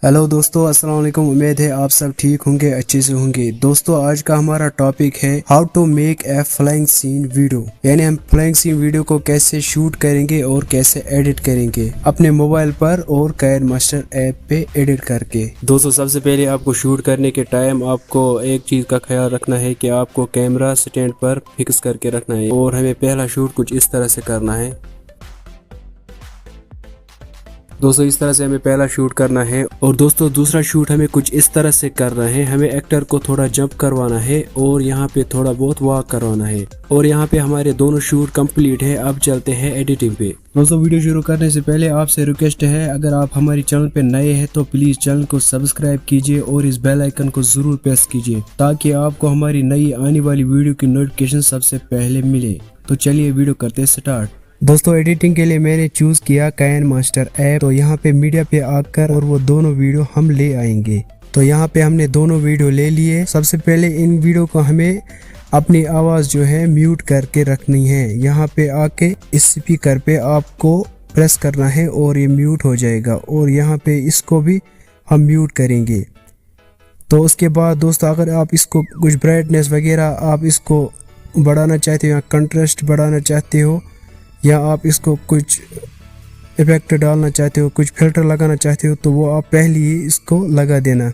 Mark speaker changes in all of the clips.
Speaker 1: Hello दोस्तों, अस्सलाम वालेकुम। उम्मीद है आप सब ठीक होंगे, अच्छे से होंगे। दोस्तों, आज का हमारा टॉपिक है how to make a flying scene video, यानी हम फ्लाइंग सीन वीडियो को कैसे शूट करेंगे और कैसे एडिट करेंगे अपने मोबाइल पर और काइनमास्टर ऐप पे एडिट करके। दोस्तों, सबसे पहले आपको शूट करने के टाइम आपको एक चीज का ख्याल रखना है कि आपको कैमरा स्टैंड पर फिक्स करके रखना है और हमें पहला शूट कुछ इस तरह से करना है। दोस्तों, इस तरह से हमें पहला शूट करना है और दोस्तों दूसरा शूट हमें कुछ इस तरह से करना है। हमें एक्टर को थोड़ा जंप करवाना है और यहाँ पे थोड़ा बहुत वॉक करवाना है और यहाँ पे हमारे दोनों शूट कंप्लीट है। अब चलते हैं एडिटिंग पे। दोस्तों, वीडियो शुरू करने से पहले आपसे रिक्वेस्ट है, अगर आप हमारी चैनल पे नए हैं तो प्लीज चैनल को सब्सक्राइब कीजिए और इस बेल आइकन को जरूर प्रेस कीजिए ताकि आपको हमारी नई आने वाली वीडियो की नोटिफिकेशन सबसे पहले मिले। तो चलिए वीडियो करते स्टार्ट। दोस्तों, एडिटिंग के लिए मैंने चूज किया काइनमास्टर ऐप। तो यहाँ पे मीडिया पे आकर और वो दोनों वीडियो हम ले आएंगे। तो यहाँ पे हमने दोनों वीडियो ले लिए। सबसे पहले इन वीडियो को हमें अपनी आवाज जो है म्यूट करके रखनी है। यहाँ पे आके इस स्पीकर पे आपको प्रेस करना है और ये म्यूट हो जाएगा और यहाँ पे इसको भी हम म्यूट करेंगे। तो उसके बाद दोस्तों, अगर आप इसको कुछ ब्राइटनेस वगैरह आप इसको बढ़ाना चाहते हो या कंट्रास्ट बढ़ाना चाहते हो या आप इसको कुछ इफेक्ट डालना चाहते हो, कुछ फिल्टर लगाना चाहते हो, तो वो आप पहले ही इसको लगा देना।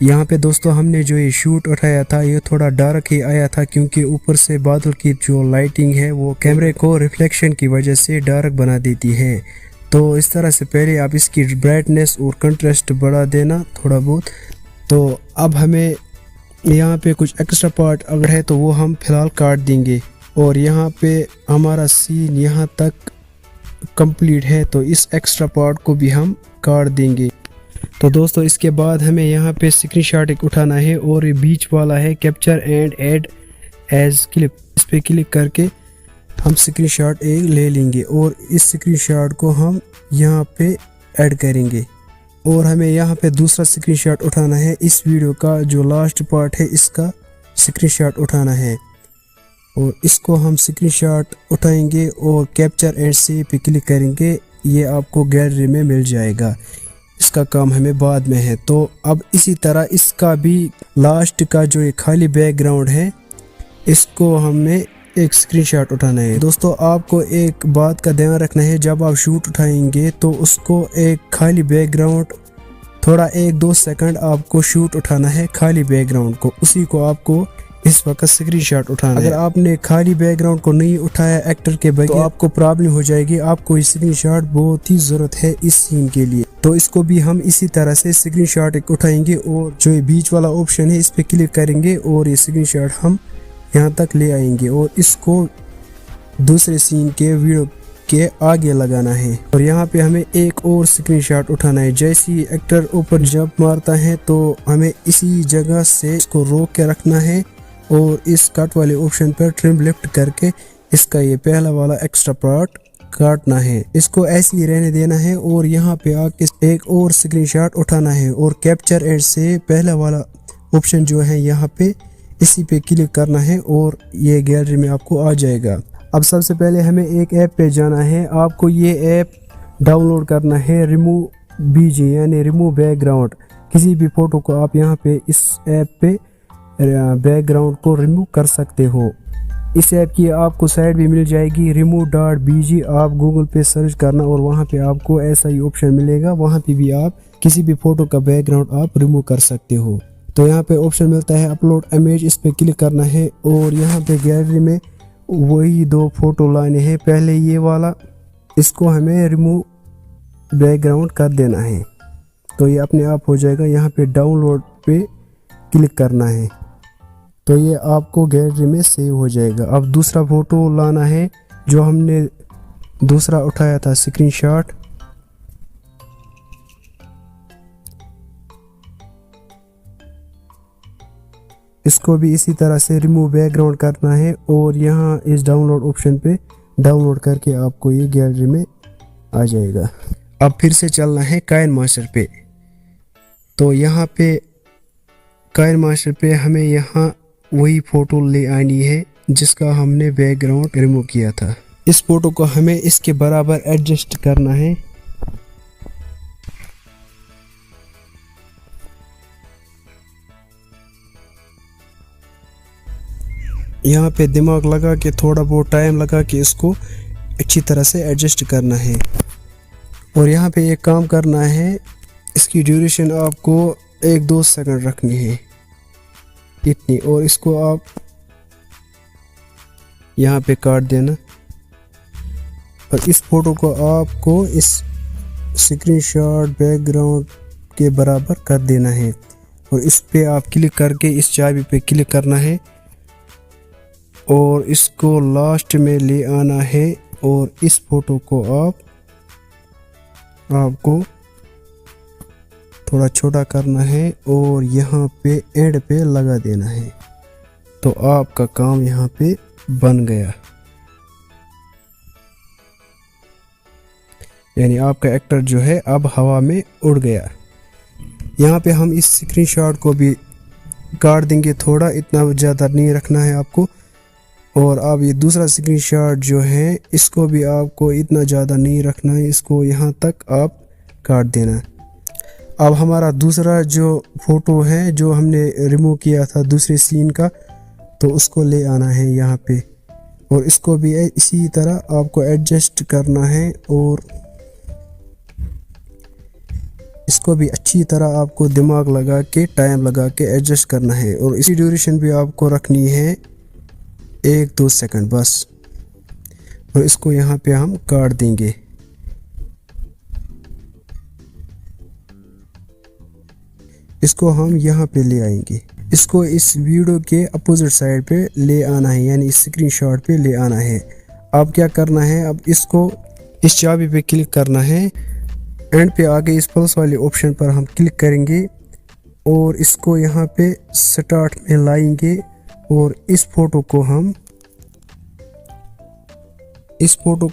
Speaker 1: यहाँ पे दोस्तों हमने जो ये शूट उठाया था ये थोड़ा डार्क ही आया था क्योंकि ऊपर से बादल की जो लाइटिंग है वो कैमरे को रिफ्लेक्शन की वजह से डार्क बना देती है। तो इस तरह से पहले आप इसकी ब्राइटनेस और कंट्रास्ट बढ़ा देना थोड़ा बहुत। तो अब हमें यहाँ पे कुछ एक्स्ट्रा पार्ट अगर है तो वो हम फिलहाल काट देंगे और यहाँ पे हमारा सीन यहाँ तक कंप्लीट है तो इस एक्स्ट्रा पार्ट को भी हम काट देंगे। तो दोस्तों, इसके बाद हमें यहाँ पे स्क्रीनशॉट एक उठाना है और ये बीच वाला है capture and add as clip. इस पे क्लिक करके हम स्क्रीनशॉट एक ले लेंगे और इस स्क्रीनशॉट को हम यहाँ पे ऐड करेंगे और हमें यहाँ पे दूसरा स्क्रीनशॉट उठाना है। इस वीडियो का जो लास्ट पार्ट है इसका स्क्रीनशॉट उठाना है और इसको हम स्क्रीनशॉट उठाएंगे और कैप्चर एंड सेव पे क्लिक करेंगे। ये आपको गैलरी में मिल जाएगा। इसका काम हमें बाद में है। तो अब इसी तरह इसका भी लास्ट का जो ये खाली बैकग्राउंड है इसको हमें एक स्क्रीनशॉट उठाना है। दोस्तों, आपको एक बात का ध्यान रखना है, जब आप शूट उठाएंगे तो उसको एक खाली बैकग्राउंड थोड़ा 1-2 सेकंड आपको शूट उठाना है खाली बैकग्राउंड को, उसी को आपको इस वक्त स्क्रीनशॉट उठाना है। अगर आपने खाली बैकग्राउंड को नहीं उठाया एक्टर के बगैर तो आपको प्रॉब्लम हो जाएगी। आपको इस स्क्रीनशॉट बहुत ही जरूरत है इस सीन के लिए। तो इसको भी हम इसी तरह से स्क्रीनशॉट एक उठाएंगे और जो ये बीच वाला ऑप्शन है इस पे क्लिक करेंगे और ये स्क्रीनशॉट हम यहाँ तक ले आएंगे और इसको दूसरे सीन के वीडियो के आगे लगाना है। और यहाँ पे हमें एक और स्क्रीनशॉट उठाना है। जैसे ही एक्टर ऊपर जंप मारता है तो हमें इसी जगह से इसको रोक के रखना है और इस कट वाले ऑप्शन पर ट्रिम लेफ्ट करके इसका ये पहला वाला एक्स्ट्रा पार्ट काटना है। इसको ऐसे ही रहने देना है और यहाँ पे आके एक और स्क्रीनशॉट उठाना है और कैप्चर एंड से पहला वाला ऑप्शन जो है यहाँ पे इसी पे क्लिक करना है और ये गैलरी में आपको आ जाएगा। अब सबसे पहले हमें एक ऐप पे जाना है। आपको ये ऐप डाउनलोड करना है, रिमूव बीजी यानी रिमूव बैकग्राउंड। किसी भी फोटो को आप यहाँ पे इस ऐप पे बैकग्राउंड को रिमूव कर सकते हो। इस ऐप की आपको साइट भी मिल जाएगी remove.bg। आप गूगल पे सर्च करना और वहाँ पे आपको ऐसा ही ऑप्शन मिलेगा। वहाँ पे भी आप किसी भी फोटो का बैकग्राउंड आप रिमूव कर सकते हो। तो यहाँ पे ऑप्शन मिलता है अपलोड इमेज, इस पे क्लिक करना है और यहाँ पे गैलरी में वही 2 फोटो लाने हैं। पहले ये वाला, इसको हमें रिमूव बैकग्राउंड कर देना है तो ये अपने आप हो जाएगा। यहाँ पे डाउनलोड पे क्लिक करना है तो ये आपको गैलरी में सेव हो जाएगा। अब दूसरा फोटो लाना है जो हमने दूसरा उठाया था स्क्रीनशॉट। इसको भी इसी तरह से रिमूव बैकग्राउंड करना है और यहाँ इस डाउनलोड ऑप्शन पे डाउनलोड करके आपको ये गैलरी में आ जाएगा। अब फिर से चलना है काइनमास्टर पे। तो यहाँ पे काइनमास्टर पे हमें यहाँ वही फोटो ले आनी है जिसका हमने बैकग्राउंड रिमूव किया था। इस फोटो को हमें इसके बराबर एडजस्ट करना है यहाँ पे दिमाग लगा के थोड़ा बहुत टाइम लगा के इसको अच्छी तरह से एडजस्ट करना है। और यहाँ पे एक काम करना है, इसकी ड्यूरेशन आपको 1-2 सेकंड रखनी है इतनी, और इसको आप यहाँ पे काट देना। और इस फोटो को आपको इस स्क्रीनशॉट बैकग्राउंड के बराबर कर देना है और इस पे आप क्लिक करके इस चाबी पे क्लिक करना है और इसको लास्ट में ले आना है और इस फोटो को आपको थोड़ा छोटा करना है और यहाँ पे एंड पे लगा देना है। तो आपका काम यहाँ पे बन गया, यानी आपका एक्टर जो है अब हवा में उड़ गया। यहाँ पे हम इस स्क्रीनशॉट को भी काट देंगे, थोड़ा इतना ज़्यादा नहीं रखना है आपको। और अब ये दूसरा स्क्रीनशॉट जो है इसको भी आपको इतना ज़्यादा नहीं रखना है, इसको यहाँ तक आप काट देना। अब हमारा दूसरा जो फोटो है जो हमने रिमूव किया था दूसरे सीन का, तो उसको ले आना है यहाँ पे और इसको भी इसी तरह आपको एडजस्ट करना है और इसको भी अच्छी तरह आपको दिमाग लगा के टाइम लगा के एडजस्ट करना है। और इसी ड्यूरेशन भी आपको रखनी है 1-2 सेकंड बस। और इसको यहाँ पे हम काट देंगे। इसको हम यहाँ पे ले आएंगे, इसको इस वीडियो के अपोजिट साइड पे ले आना है, यानी इस स्क्रीनशॉट पे ले आना है। अब क्या करना है, अब इसको इस चाबी पे क्लिक करना है, एंड पे आगे इस प्लस वाले ऑप्शन पर हम क्लिक करेंगे और इसको यहाँ पे स्टार्ट में लाएंगे और इस फोटो को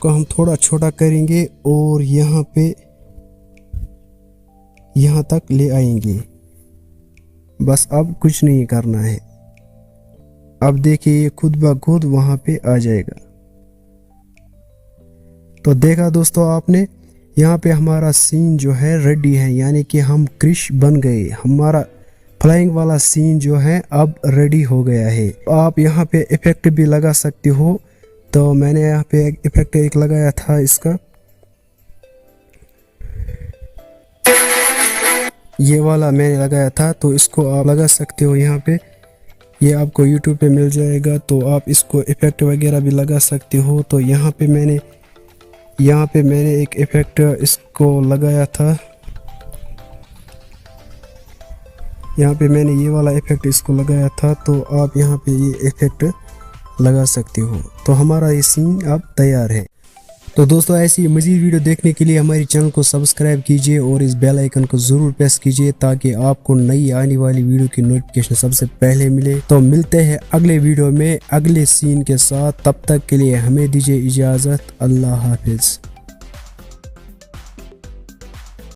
Speaker 1: हम थोड़ा छोटा करेंगे और यहाँ पे यहाँ तक ले आएंगे। बस अब कुछ नहीं करना है। अब देखिए ये खुद ब खुद वहाँ पे आ जाएगा। तो देखा दोस्तों आपने, यहाँ पे हमारा सीन जो है रेडी है, यानी कि हम क्रिश बन गए। हमारा फ्लाइंग वाला सीन जो है अब रेडी हो गया है। आप यहाँ पे इफेक्ट भी लगा सकते हो, तो मैंने यहाँ पे इफेक्ट एक लगाया था इसका, ये वाला मैंने लगाया था, तो इसको आप लगा सकते हो यहाँ पे। ये आपको YouTube पे मिल जाएगा, तो आप इसको इफेक्ट वगैरह भी लगा सकते हो। तो यहाँ पे मैंने एक इफेक्ट इसको लगाया था, यहाँ पे मैंने ये वाला इफेक्ट इसको लगाया था, तो आप यहाँ पे ये इफेक्ट लगा सकते हो। तो हमारा ये सीन अब तैयार है। तो दोस्तों ऐसी मज़ीद वीडियो देखने के लिए हमारे चैनल को सब्सक्राइब कीजिए और इस बेल आइकन को ज़रूर प्रेस कीजिए ताकि आपको नई आने वाली वीडियो की नोटिफिकेशन सबसे पहले मिले। तो मिलते हैं अगले वीडियो में अगले सीन के साथ, तब तक के लिए हमें दीजिए इजाज़त। अल्लाह हाफिज़।